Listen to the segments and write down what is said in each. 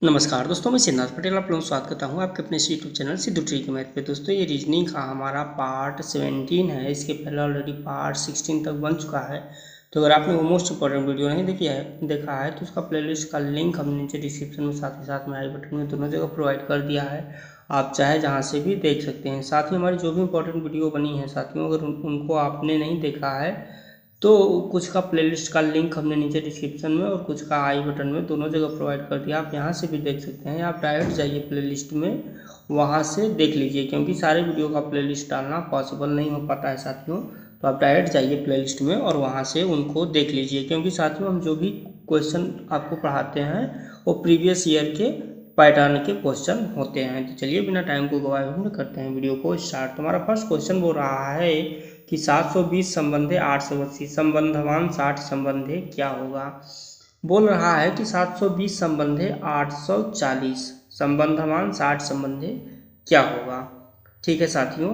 नमस्कार दोस्तों, मैं सिद्धार्थ पटेल आप लोगों का स्वागत करता हूं आपके अपने YouTube channel Sidhu trick math पे। दोस्तों, ये रीजनिंग का हमारा पार्ट 17 है। इसके पहले ऑलरेडी पार्ट 16 तक बन चुका है। तो अगर आपने वो मोस्ट इंपॉर्टेंट वीडियो नहीं देखा है तो उसका प्लेलिस्ट का लिंक हमने नीचे डिस्क्रिप्शन में साथ ही साथ में आई बटन में दोनों जगह प्रोवाइड कर दिया है। आप चाहे जहाँ से भी देख सकते हैं। साथ ही हमारी जो भी इंपॉर्टेंट वीडियो बनी है साथियों, अगर उनको आपने नहीं देखा है तो कुछ का प्लेलिस्ट का लिंक हमने नीचे डिस्क्रिप्शन में और कुछ का आई बटन में दोनों जगह प्रोवाइड कर दिया। आप यहाँ से भी देख सकते हैं। आप डायरेक्ट जाइए प्लेलिस्ट में, वहाँ से देख लीजिए, क्योंकि सारे वीडियो का प्लेलिस्ट डालना पॉसिबल नहीं हो पाता है साथियों। तो आप डायरेक्ट जाइए प्लेलिस्ट में और वहाँ से उनको देख लीजिए, क्योंकि साथियों हम जो भी क्वेश्चन आपको पढ़ाते हैं वो प्रीवियस ईयर के पैटर्न के क्वेश्चन होते हैं। तो चलिए बिना टाइम को गवाए हम करते हैं वीडियो को स्टार्ट। हमारा फर्स्ट क्वेश्चन बोल रहा है कि 720 संबंधे 880 संबंधवान 60 संबंधे क्या होगा। बोल रहा है कि 720 संबंधे 840 संबंधवान 60 संबंधे क्या होगा। ठीक है साथियों,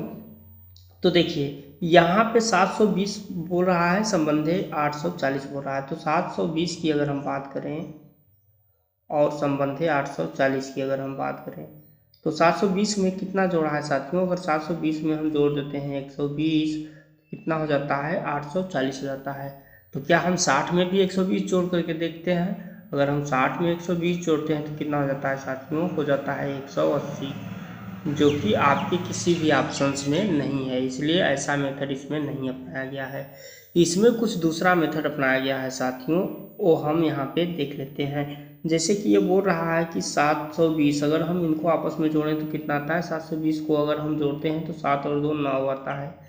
तो देखिए यहाँ पे 720 बोल रहा है, संबंधे 840 बोल रहा है। तो 720 की अगर हम बात करें और संबंधे 840 की अगर हम बात करें तो 720 में कितना जोड़ा है साथियों। अगर 720 में हम जोड़ देते हैं 120, कितना हो जाता है 840 हो जाता है। तो क्या हम 60 में भी 120 जोड़ करके देखते हैं। अगर हम 60 में 120 जोड़ते हैं तो कितना हो जाता है साथियों, हो जाता है 180, जो कि आपके किसी भी ऑप्शंस में नहीं है, इसलिए ऐसा मेथड इसमें नहीं अपनाया गया है। इसमें कुछ दूसरा मेथड अपनाया गया है साथियों, वो हम यहाँ पे देख लेते हैं। जैसे कि ये बोल रहा है कि 720 अगर हम इनको आपस में जोड़ें तो कितना आता है। 720 को अगर हम जोड़ते हैं तो 7 और 2 9 आता है।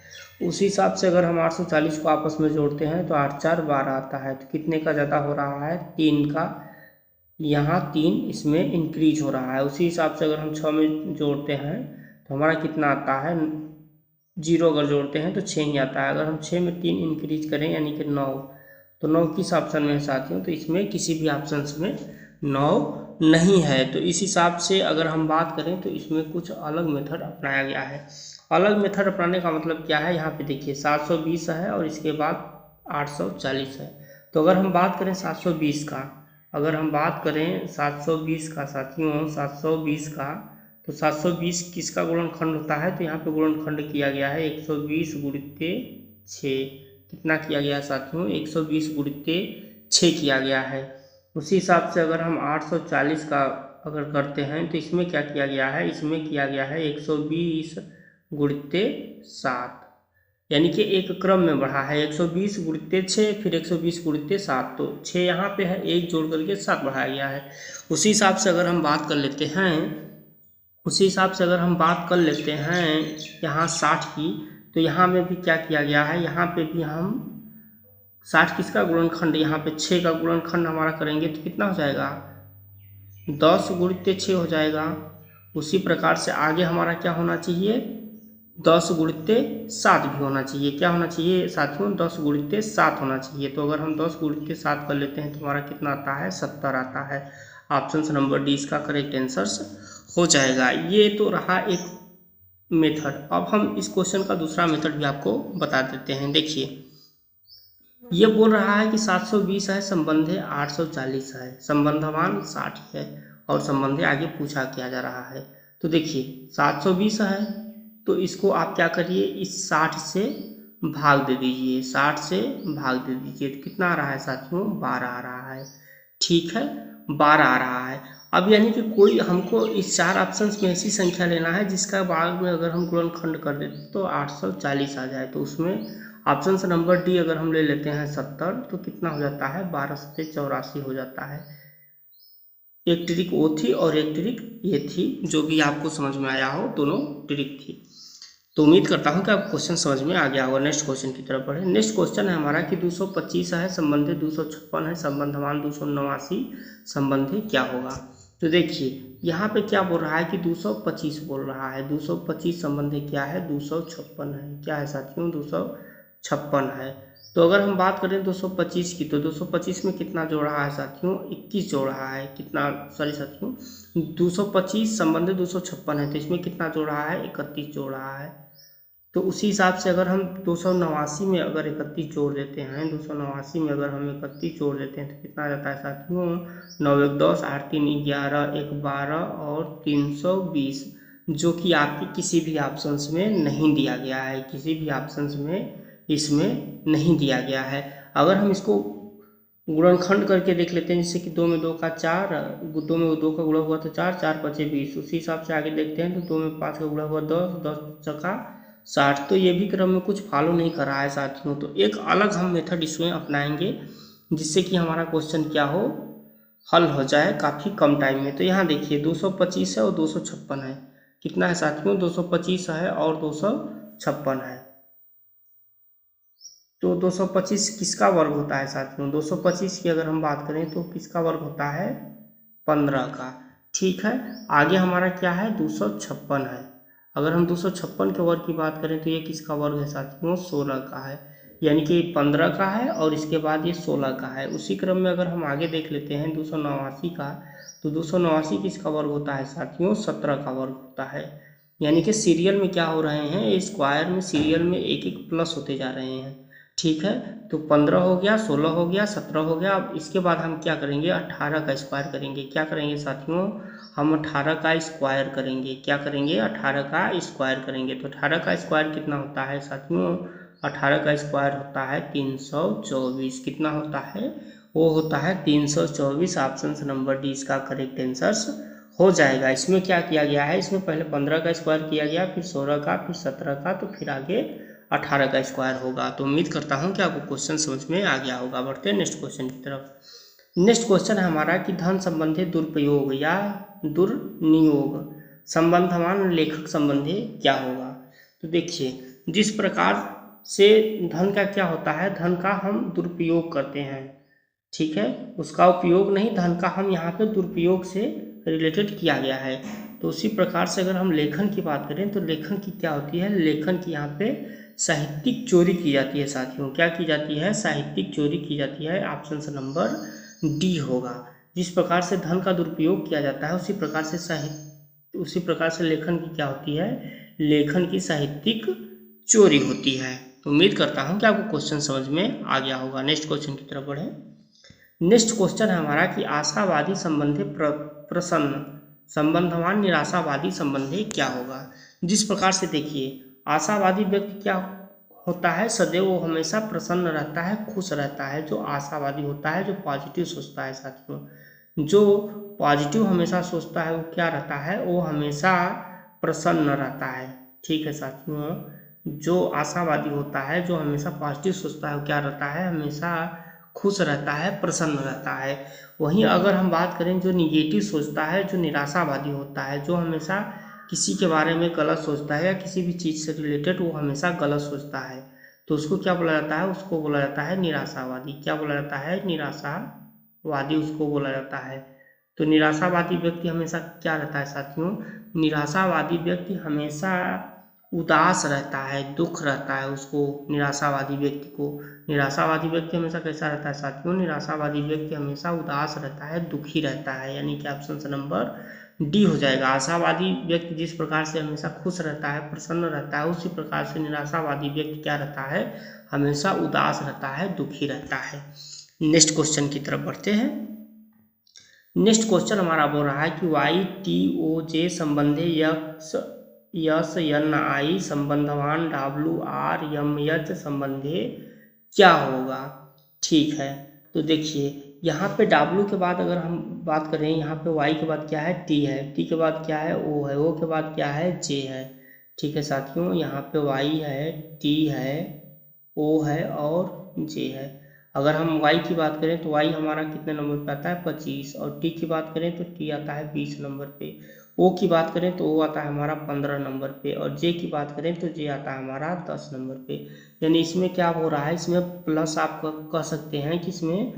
उसी हिसाब से अगर हम 840 को आपस में जोड़ते हैं तो 8 4 12 आता है। तो कितने का ज़्यादा हो रहा है, 3 का। यहाँ 3 इसमें इंक्रीज हो रहा है। उसी हिसाब से अगर हम 6 में जोड़ते हैं तो हमारा कितना आता है, 0 अगर जोड़ते हैं तो 6 ही आता है। अगर हम 6 में 3 इंक्रीज करें यानी कि 9, तो 9 किस ऑप्शन में है साथियों, तो इसमें किसी भी ऑप्शन में 9 नहीं है। तो इस हिसाब से अगर हम बात करें तो इसमें कुछ अलग मेथड अपनाया गया है। अलग मेथड अपनाने का मतलब क्या है, यहाँ पे देखिए 720 है और इसके बाद 840 है। तो अगर हम बात करें 720 का, अगर हम बात करें 720 का साथियों, 720 का, तो 720 किसका गुणनखंड होता है। तो यहाँ पे गुणनखंड किया गया है 120 गुणित्ते 6। कितना किया गया है साथियों, 120 गुणित्ते 6 किया गया है। उसी हिसाब से अगर हम 840 का अगर करते हैं तो इसमें क्या किया गया है, इसमें किया गया है 120 गुणित्ते 7, यानी कि एक क्रम में बढ़ा है। 120 गुणित्ते 6 फिर 120 गुणित्ते 7, तो 6 यहाँ पे है, एक जोड़ करके 7 बढ़ाया गया है। उसी हिसाब से अगर हम बात कर लेते हैं, उसी हिसाब से अगर हम बात कर लेते हैं यहाँ 60 की, तो यहाँ में भी क्या किया गया है, यहाँ पे भी हम 60 किसका गुणनखंड, यहाँ पे 6 का गुणनखंड हमारा करेंगे तो कितना हो जाएगा, 10 गुणित्ते 6 हो जाएगा। उसी प्रकार से आगे हमारा क्या होना चाहिए, 10 गुणित्ते 7 भी होना चाहिए। क्या होना चाहिए साथियों, 10 गुणित्ते 7 होना चाहिए। तो अगर हम 10 गुणित्ते 7 कर लेते हैं तो हमारा कितना आता है, 70 आता है। ऑप्शन नंबर डी इसका करेक्ट आंसर हो जाएगा। ये तो रहा एक मेथड। अब हम इस क्वेश्चन का दूसरा मेथड भी आपको बता देते हैं। देखिए ये बोल रहा है कि 720 है, संबंधे 840 है, संबंधवान 60 है और संबंधे आगे पूछा किया जा रहा है। तो देखिए 720 है तो इसको आप क्या करिए, इस 60 से भाग दे दीजिए, 60 से भाग दे दीजिए तो कितना आ रहा है साथियों, 12 आ रहा है। ठीक है, 12 आ रहा है। अब यानी कि कोई हमको इस 4 ऑप्शंस में ऐसी संख्या लेना है जिसका बाद में अगर हम गुणनखंड कर देते तो 840 आ जाए। तो उसमें ऑप्शन नंबर डी अगर हम ले लेते हैं 70, तो कितना हो जाता है, 12 से 84 हो जाता है। एक ट्रिक वो थी और एक ट्रिक ये थी, जो भी आपको समझ में आया हो, दोनों ट्रिक थी। तो उम्मीद करता हूँ कि आपको क्वेश्चन समझ में आ गया होगा। नेक्स्ट क्वेश्चन की तरफ बढ़े। नेक्स्ट क्वेश्चन है हमारा कि 225 है, संबंधे 256 है, संबंधवान 289 संबंधे क्या होगा। तो देखिए यहाँ पे क्या बोल रहा है कि 225 बोल रहा है। 225 संबंधे क्या है, 256 है। क्या है साथियों, 256 है। तो अगर हम बात करें 225 की, तो 225 में कितना जोड़ रहा है साथियों, 21 जोड़ रहा है। कितना, सॉरी साथियों, 225 संबंधित 256 है तो इसमें कितना जोड़ रहा है, 31 जोड़ रहा है। तो उसी हिसाब से अगर हम 289 में अगर 31 जोड़ देते हैं, 289 में अगर हम 31 जोड़ देते हैं तो कितना आ जाता है साथियों, 9 1 10, 8 3 11, 1 12 और 320, जो कि आपके किसी भी ऑप्शंस में नहीं दिया गया है, किसी भी ऑप्शंस में इसमें नहीं दिया गया है। अगर हम इसको गुणनखंड करके देख लेते हैं, जैसे कि 2 में 2 का 4, 2 में 2 का गुणा हुआ तो 4, 4 5 20, उसी हिसाब से आगे देखते हैं तो 2 में 5 का गुणा हुआ 10, 10 चौका 60। तो ये भी क्रम में कुछ फॉलो नहीं कर रहा है साथियों। तो एक अलग हम मेथड इसमें अपनाएंगे जिससे कि हमारा क्वेश्चन क्या हो, हल हो जाए काफ़ी कम टाइम में। तो यहाँ देखिए 225 है और 256 है, कितना है साथियों, 225 है और 256 है। तो 225 किसका वर्ग होता है साथियों, 225 की अगर हम बात करें तो किसका वर्ग होता है, 15 का। ठीक है, आगे हमारा क्या है, 256 है। अगर हम 256 के वर्ग की बात करें तो ये किसका वर्ग है साथियों, 16 का है, यानी कि 15 का है और इसके बाद ये 16 का है। उसी क्रम में अगर हम आगे देख लेते हैं 289 का, तो 289 किसका वर्ग होता है साथियों, 17 का वर्ग होता है। यानी कि सीरियल में क्या हो रहे हैं, स्क्वायर में सीरियल में एक एक प्लस होते जा रहे हैं। ठीक है, तो 15 हो गया, 16 हो गया, 17 हो गया। अब इसके बाद हम क्या करेंगे, 18 का स्क्वायर करेंगे। क्या करेंगे साथियों, हम 18 का स्क्वायर करेंगे। क्या करेंगे, 18 का स्क्वायर करेंगे। तो 18 का स्क्वायर कितना होता है साथियों, 18 का स्क्वायर होता है 324। कितना होता है, वो होता है 324। ऑप्शन नंबर डी इसका करेक्ट आंसर हो जाएगा। इसमें क्या किया गया है, इसमें पहले 15 का स्क्वायर किया गया, फिर 16 का, फिर 17 का, तो फिर आगे 18 का स्क्वायर होगा। तो उम्मीद करता हूं कि आपको क्वेश्चन समझ में आ गया होगा। बढ़ते हैं नेक्स्ट क्वेश्चन की तरफ। नेक्स्ट क्वेश्चन है हमारा कि धन संबंधी दुरुपयोग या दुर्नियोग संबंधमान लेखक संबंधी क्या होगा। तो देखिए, जिस प्रकार से धन का क्या होता है, धन का हम दुरुपयोग करते हैं, ठीक है, उसका उपयोग नहीं, धन का हम यहाँ पे दुरुपयोग से रिलेटेड किया गया है। तो उसी प्रकार से अगर हम लेखन की बात करें तो लेखन की क्या होती है, लेखन की यहाँ पे साहित्यिक चोरी की जाती है साथियों। क्या की जाती है, साहित्यिक चोरी की जाती है। ऑप्शन नंबर डी होगा। जिस प्रकार से धन का दुरुपयोग किया जाता है उसी प्रकार से लेखन की क्या होती है, लेखन की साहित्यिक चोरी होती है। तो उम्मीद करता हूँ कि आपको क्वेश्चन समझ में आ गया होगा। नेक्स्ट क्वेश्चन की तरफ बढ़े। नेक्स्ट क्वेश्चन है हमारा कि आशावादी संबंधी प्रसन्न संबंधवान निराशावादी संबंधी क्या होगा। जिस प्रकार से देखिए, आशावादी व्यक्ति क्या होता है, सदैव वो हमेशा प्रसन्न रहता है, खुश रहता है। जो आशावादी होता है, जो पॉजिटिव सोचता है साथियों, जो पॉजिटिव हमेशा सोचता है वो क्या रहता है, वो हमेशा प्रसन्न रहता है। ठीक है साथियों, जो आशावादी होता है, जो हमेशा पॉजिटिव सोचता है वो क्या रहता है, हमेशा खुश रहता है, प्रसन्न रहता है। वहीं अगर हम बात करें जो निगेटिव सोचता है, जो निराशावादी होता है, जो हमेशा किसी के बारे में गलत सोचता है या किसी भी चीज़ से रिलेटेड वो हमेशा गलत सोचता है, तो उसको क्या बोला जाता है, उसको बोला जाता है निराशावादी। क्या बोला जाता है, निराशावादी उसको बोला जाता है। तो निराशावादी व्यक्ति हमेशा क्या रहता है साथियों, निराशावादी व्यक्ति हमेशा उदास रहता है, दुख रहता है उसको, निराशावादी व्यक्ति को। निराशावादी व्यक्ति हमेशा कैसा रहता है साथियों, निराशावादी व्यक्ति हमेशा उदास रहता है, दुखी रहता है, यानी कि ऑप्शन नंबर डी हो जाएगा। आशावादी व्यक्ति जिस प्रकार से हमेशा खुश रहता है, प्रसन्न रहता है, उसी प्रकार से निराशावादी व्यक्ति क्या रहता है, हमेशा उदास रहता है, दुखी रहता है। नेक्स्ट क्वेश्चन की तरफ बढ़ते हैं। नेक्स्ट क्वेश्चन हमारा बोल रहा है कि YTOJ संबंधी YSNI संबंधवान WRMH संबंधी क्या होगा। ठीक है, तो देखिए यहाँ पे W के बाद अगर हम बात करें, यहाँ पे Y के बाद क्या है, T है, T के बाद क्या है, O है, O के बाद क्या है, J है। ठीक है साथियों, यहाँ पे Y है, T है, O है और J है। अगर हम Y की बात करें तो Y हमारा कितने नंबर पे आता है, 25, और T की बात करें तो T आता है 20 नंबर पे। O की बात करें तो O आता है हमारा 15 नंबर पे, और J की बात करें तो J आता है हमारा 10 नंबर पे। यानी इसमें क्या हो रहा है, इसमें प्लस आप कह सकते हैं कि इसमें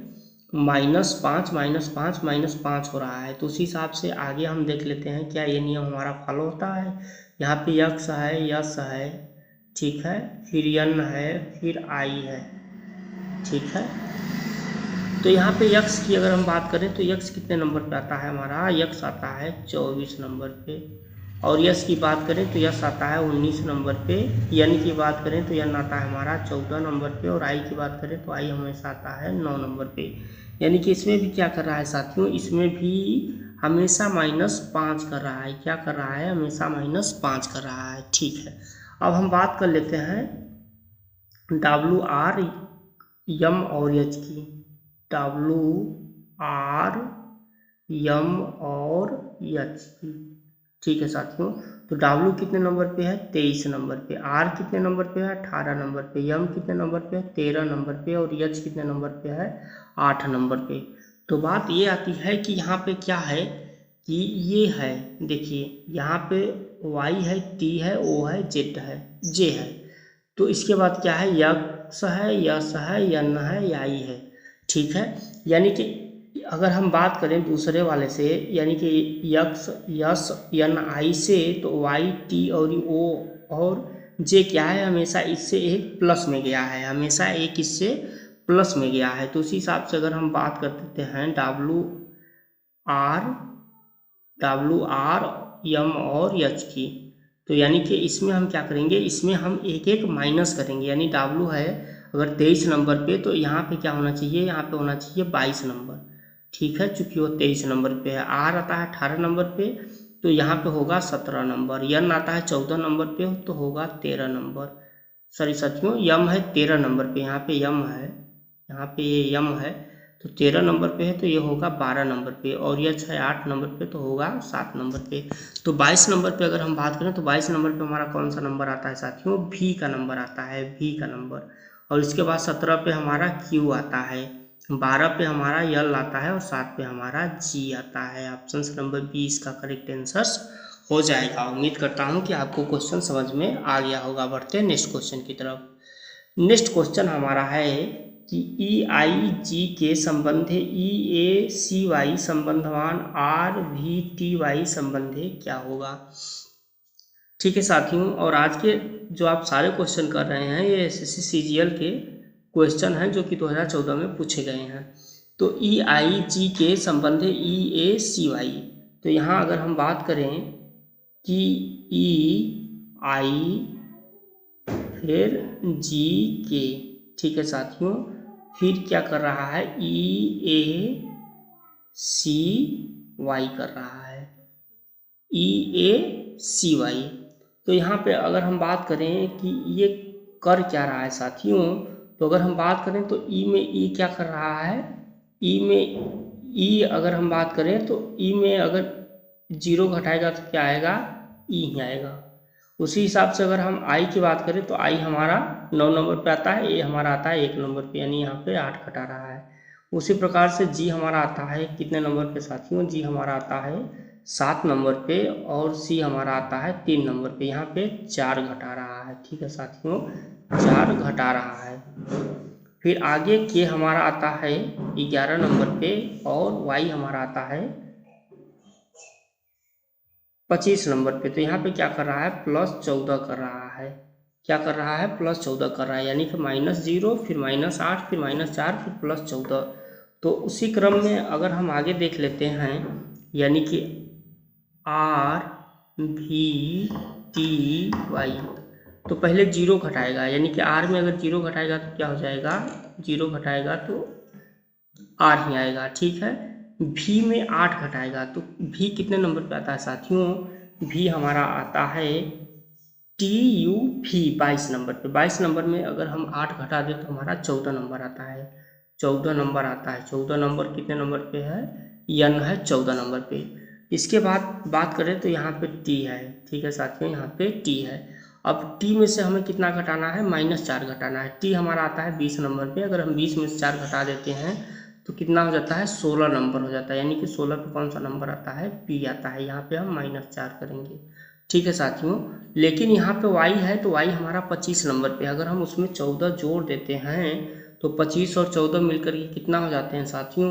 -5 -5 -5 हो रहा है। तो उसी हिसाब से आगे हम देख लेते हैं क्या ये नियम हमारा फॉलो होता है। यहाँ पे यक्स है, यस है, ठीक है, फिर यन है, फिर आई है, ठीक है। तो यहाँ पे यक्स की अगर हम बात करें तो यक्स कितने नंबर पे आता है हमारा, यक्स आता है 24 नंबर पे। और यस की बात करें तो यस आता है 19 नंबर पे, यन की बात करें तो यन आता है हमारा 14 नंबर पे, और आई की बात करें तो आई हमेशा आता है 9 नंबर पे। यानी कि इसमें भी क्या कर रहा है साथियों, इसमें भी हमेशा -5 कर रहा है। क्या कर रहा है, हमेशा -5 कर रहा है। ठीक है, अब हम बात कर लेते हैं डब्लू आर यम और एच की। डब्लू आर यम और एच की। ठीक है साथियों, तो डब्लू कितने नंबर पे है, 23 नंबर पे। आर कितने नंबर पे है, 18 नंबर पे। यम कितने नंबर पे है, 13 नंबर पे। और एच कितने नंबर पे है, 8 नंबर पे। तो बात ये आती है कि यहाँ पे क्या है कि ये है, देखिए यहाँ पे वाई है, टी है, ओ है, जेड है, जे है। तो इसके बाद क्या है, यक्स है, यस है, यन है, याई है। ठीक है, यानी कि अगर हम बात करें दूसरे वाले से, यानी कि यक्स यस यन आई से, तो वाई टी और ओ और जे क्या है, हमेशा इससे एक प्लस में गया है, हमेशा एक इससे प्लस में गया है। तो उसी हिसाब से अगर हम बात कर देते हैं डब्लू आर यम और एच की, तो यानी कि इसमें हम क्या करेंगे, इसमें हम एक एक माइनस करेंगे। यानी डब्लू है अगर 23 नंबर पे, तो यहाँ पे क्या होना चाहिए, यहाँ पे होना चाहिए 22 नंबर। ठीक है, चूंकि वो 23 नंबर पे है। आर आता है 18 नंबर पे, तो यहाँ पे होगा 17 नंबर। यन आता है 14 नंबर पे, तो होगा 13 नंबर। सॉरी साथियों, यम है 13 नंबर पे, यहाँ पे यम है, यहाँ पे ये यम है, तो 13 नंबर पे है, तो ये होगा 12 नंबर पे। और यच है 8 नंबर पे, तो होगा 7 नंबर पे। तो 22 नंबर पे अगर हम बात करें, तो 22 नंबर पे हमारा कौन सा नंबर आता है साथियों, भी का नंबर आता है, भी का नंबर। और इसके बाद 17 पे हमारा क्यू आता है, 12 पे हमारा यल आता है, और 7 पे हमारा जी आता है। ऑप्शन नंबर बी इसका करेक्ट आंसर हो जाएगा। उम्मीद करता हूँ कि आपको क्वेश्चन समझ में आ गया होगा। बढ़ते हैं नेक्स्ट क्वेश्चन की तरफ। नेक्स्ट क्वेश्चन हमारा है कि ई आई जी के संबंधे ई ए सी वाई संबंधवान आर वी टी वाई संबंधे क्या होगा। ठीक है साथियों, और आज के जो आप सारे क्वेश्चन कर रहे हैं, ये एसएससी सीजीएल के क्वेश्चन हैं जो कि 2014 में पूछे गए हैं। तो ई आई जी के संबंधे ई ए सी वाई, तो यहाँ अगर हम बात करें कि ई आई फिर जी के, ठीक है साथियों, फिर क्या कर रहा है, ई ए सी वाई कर रहा है, ई ए सी वाई। तो यहाँ पे अगर हम बात करें कि ये कर क्या रहा है साथियों, तो अगर हम बात करें तो ई में ई क्या कर रहा है, ई में ई अगर हम बात करें तो ई में अगर 0 घटाएगा तो क्या आएगा, ई ही आएगा। उसी हिसाब से अगर हम आई की बात करें तो आई हमारा 9 नंबर पे आता है, ए हमारा आता है 1 नंबर पे, यानी यहाँ पे 8 घटा रहा है। उसी प्रकार से जी हमारा आता है कितने नंबर पे साथियों, जी हमारा आता है 7 नंबर पे, और सी हमारा आता है 3 नंबर पे, यहाँ पे 4 घटा रहा है। ठीक है साथियों, 4 घटा रहा है। फिर आगे के हमारा आता है 11 नंबर पे, और वाई हमारा आता है 25 नंबर पे। तो यहाँ पे क्या कर रहा है, +14 कर रहा है। क्या कर रहा है, +14 कर रहा है, यानी कि -0 फिर -8 फिर -4 फिर +14। तो उसी क्रम में अगर हम आगे देख लेते हैं, यानी कि आर भी टी वाई, तो पहले 0 घटाएगा, यानी कि आर में अगर 0 घटाएगा तो क्या हो जाएगा, 0 घटाएगा तो आर ही आएगा। ठीक है, भी में 8 घटाएगा तो भी कितने नंबर पे आता है साथियों, भी हमारा आता है टी यू भी 22 नंबर पे। 22 नंबर में अगर हम 8 घटा दें तो हमारा 14 नंबर आता है, 14 नंबर आता है। 14 नंबर कितने नंबर पे है, यन है 14 नंबर पे। इसके बाद बात करें तो यहाँ पे टी है। ठीक है साथियों, यहाँ पे टी है। अब टी में से हमें कितना घटाना है, -4 घटाना है। टी हमारा आता है 20 नंबर पे, अगर हम 20 में से 4 घटा देते हैं तो कितना हो जाता है, 16 नंबर हो जाता है, यानी कि 16 पे कौन सा नंबर आता है, पी आता है। यहाँ पे हम -4 करेंगे। ठीक है साथियों, लेकिन यहाँ पे y है तो y हमारा 25 नंबर पे, अगर हम उसमें 14 जोड़ देते हैं तो 25 और 14 मिलकर के कितना हो जाते हैं साथियों,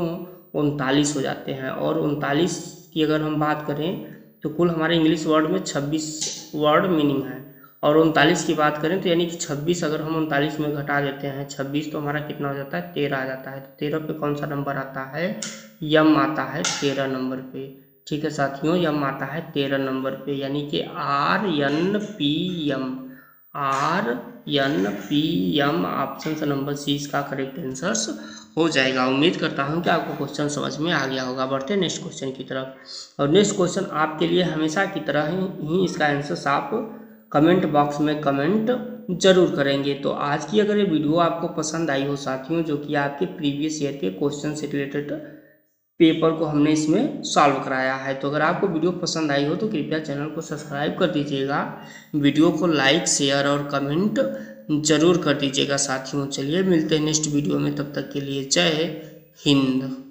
39 हो जाते हैं। और 39 की अगर हम बात करें तो कुल हमारे इंग्लिश वर्ड में 26 वर्ड मीनिंग है, और 39 की बात करें तो यानी कि 26 अगर हम 39 में घटा देते हैं 26, तो हमारा कितना हो जाता है, 13 आ जाता है। तो 13 पे कौन सा नंबर आता है, यम आता है 13 नंबर पे। ठीक है साथियों, यम आता है 13 नंबर पे, यानी कि RNPM, RNPM option number C इसका करेक्ट आंसर हो जाएगा। उम्मीद करता हूं कि आपको क्वेश्चन समझ में आ गया होगा। बढ़ते हैं नेक्स्ट क्वेश्चन की तरफ। और नेक्स्ट क्वेश्चन आपके लिए हमेशा की तरह ही इसका आंसर आप कमेंट बॉक्स में कमेंट जरूर करेंगे। तो आज की अगर ये वीडियो आपको पसंद आई हो साथियों, जो कि आपके प्रीवियस ईयर के क्वेश्चन से रिलेटेड पेपर को हमने इसमें सॉल्व कराया है, तो अगर आपको वीडियो पसंद आई हो तो कृपया चैनल को सब्सक्राइब कर दीजिएगा, वीडियो को लाइक शेयर और कमेंट जरूर कर दीजिएगा साथियों। चलिए मिलते हैं नेक्स्ट वीडियो में, तब तक के लिए जय हिंद।